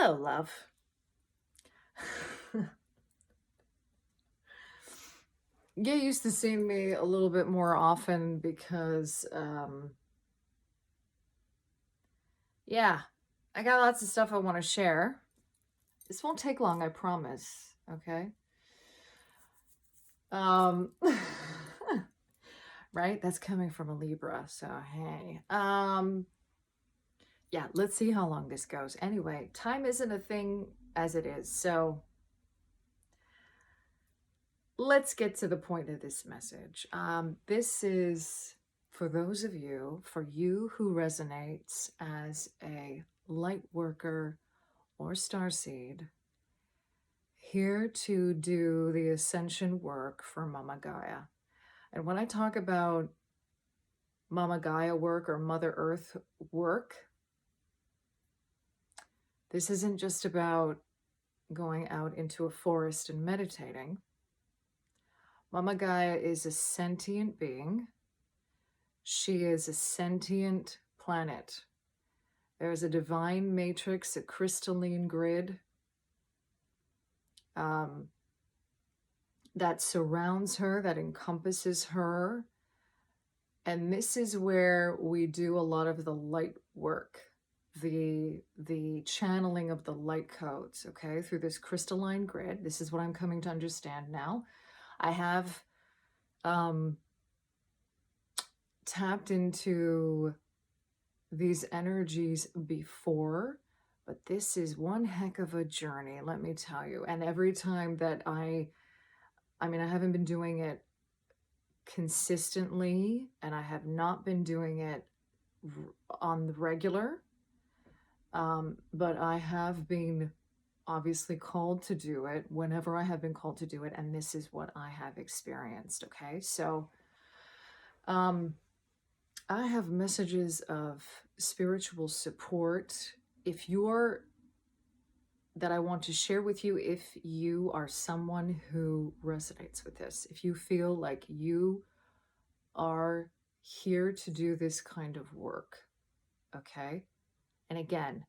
Hello, love. Get used to seeing me a little bit more often because, yeah, I got lots of stuff I want to share. This won't take long, I promise. Okay. Um, right? That's coming from a Libra. So, hey. Yeah, let's see how long this goes. Anyway, time isn't a thing as it is. So, let's get to the point of this message. This is for those of you, for you who resonates as a light worker or starseed, here to do the ascension work for Momma Gaia. And when I talk about Momma Gaia work or Mother Earth work, this isn't just about going out into a forest and meditating. Momma Gaia is a sentient being. She is a sentient planet. There's a divine matrix, a crystalline grid that surrounds her, that encompasses her. And this is where we do a lot of the light work, the channeling of the light codes, okay, through this crystalline grid. This is what I'm coming to understand now. I have tapped into these energies before, but this is one heck of a journey, let me tell you. And every time that I haven't been doing it consistently, and I have not been doing it on the regular, but I have been obviously called to do it whenever I have been called to do it, and this is what I have experienced. Okay, so I have messages of spiritual support that I want to share with you if you are someone who resonates with this. If you feel like you are here to do this kind of work, okay? And again,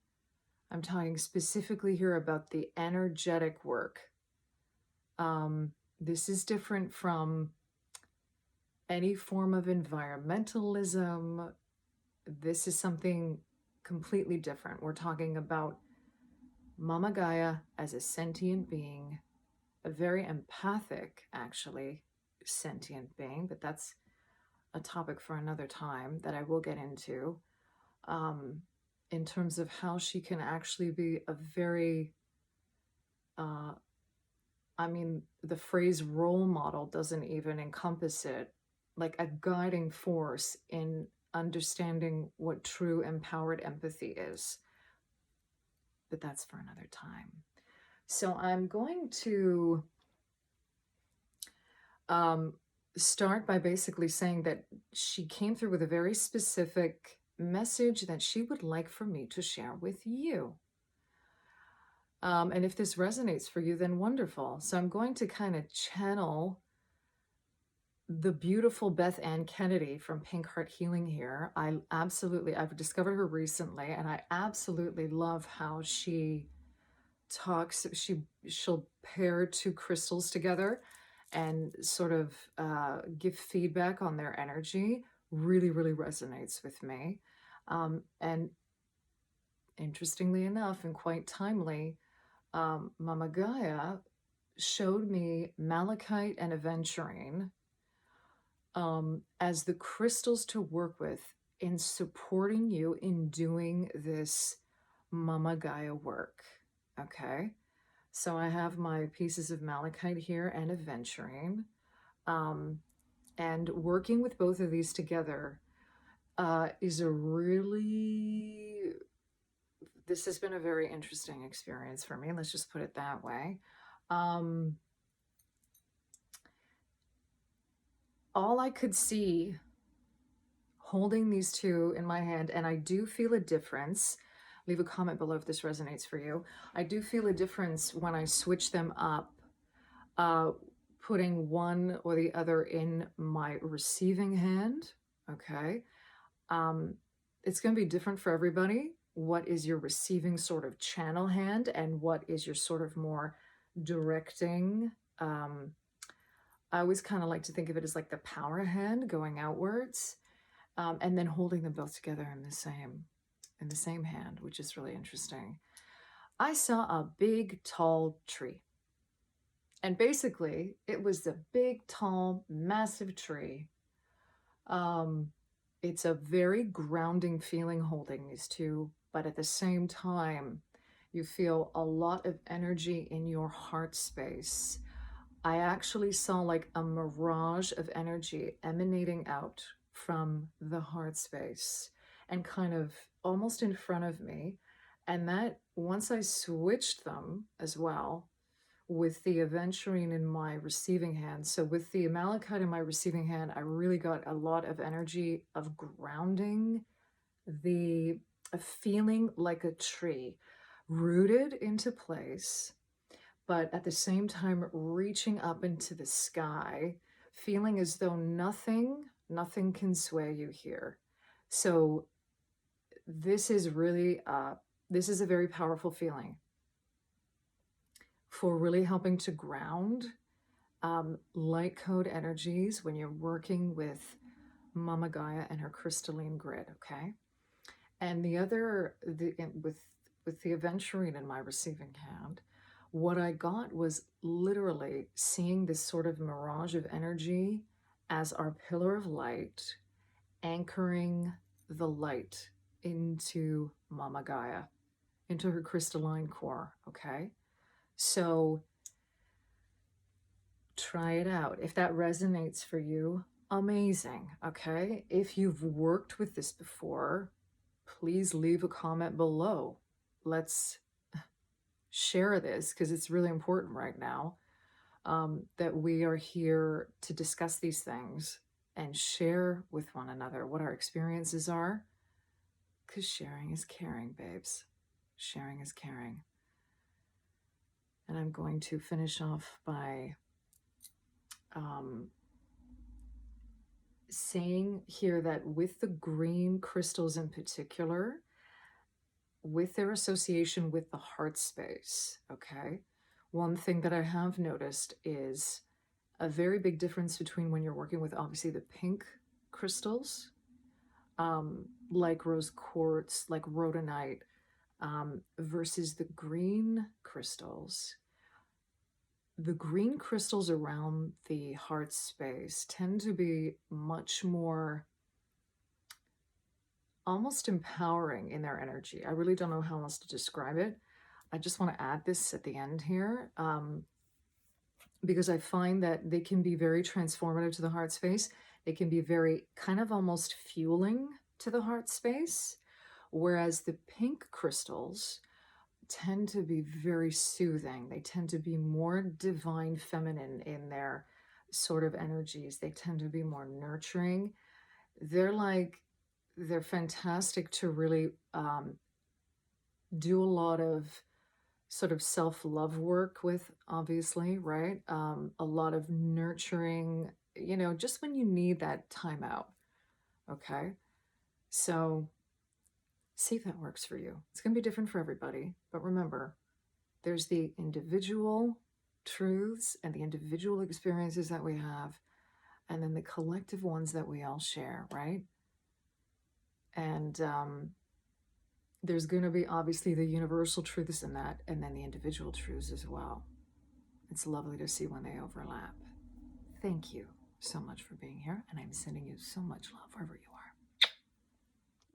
I'm talking specifically here about the energetic work. This is different from any form of environmentalism. This is something completely different. We're talking about Momma Gaia as a sentient being, a very empathic, actually, sentient being, but that's a topic for another time that I will get into, in terms of how she can actually be a very, the phrase role model doesn't even encompass it, like a guiding force in understanding what true empowered empathy is. But that's for another time. So I'm going to start by basically saying that she came through with a very specific message that she would like for me to share with you. And if this resonates for you, then wonderful. So I'm going to kind of channel the beautiful Beth Ann Kennedy from Pink Heart Healing here. I've discovered her recently, and I absolutely love how she talks. She'll pair two crystals together and sort of give feedback on their energy. Really, really resonates with me. And interestingly enough, and quite timely, Momma Gaia showed me malachite and aventurine as the crystals to work with in supporting you in doing this Momma Gaia work. Okay, so I have my pieces of malachite here and aventurine, and working with both of these together this has been a very interesting experience for me. Let's just put it that way. All I could see holding these two in my hand, and I do feel a difference. Leave a comment below if this resonates for you. I do feel a difference when I switch them up, putting one or the other in my receiving hand. Okay. It's going to be different for everybody. what is your receiving sort of channel hand and what is your sort of more directing. I always kind of like to think of it as like the power hand going outwards, and then holding them both together in the same hand, which is really interesting. I saw a big, tall tree. And basically, it was a big, tall, massive tree. Um, it's a very grounding feeling holding these two, but at the same time, you feel a lot of energy in your heart space. I actually saw like a mirage of energy emanating out from the heart space and kind of almost in front of me. And that once I switched them as well with the aventurine in my receiving hand. So with the malachite in my receiving hand, I really got a lot of energy of grounding, the a feeling like a tree rooted into place, but at the same time reaching up into the sky, feeling as though nothing can sway you here. So this is really this is a very powerful feeling for really helping to ground light code energies when you're working with Momma Gaia and her crystalline grid. Okay, and the other with the aventurine in my receiving hand, what I got was literally seeing this sort of mirage of energy as our pillar of light, anchoring the light into Momma Gaia, into her crystalline core. Okay, so try it out. If that resonates for you, amazing. Okay, if you've worked with this before, please leave a comment below. Let's share this because it's really important right now, that we are here to discuss these things and share with one another what our experiences are, because sharing is caring, babes. Sharing is caring. And I'm going to finish off by saying here that with the green crystals in particular, with their association with the heart space, okay, one thing that I have noticed is a very big difference between when you're working with obviously the pink crystals, like rose quartz, like rhodonite, versus the green crystals. The green crystals around the heart space tend to be much more almost empowering in their energy. I really don't know how else to describe it. I just want to add this at the end here, because I find that they can be very transformative to the heart space. They can be very kind of almost fueling to the heart space, whereas the pink crystals tend to be very soothing. They tend to be more divine feminine in their sort of energies. They tend to be more nurturing. They're fantastic to really do a lot of sort of self-love work with, obviously, right? A lot of nurturing, just when you need that time out. Okay, so see if that works for you. It's going to be different for everybody, but remember, there's the individual truths and the individual experiences that we have, and then the collective ones that we all share, right? And there's going to be obviously the universal truths in that, and then the individual truths as well. It's lovely to see when they overlap. Thank you so much for being here, and I'm sending you so much love wherever you are.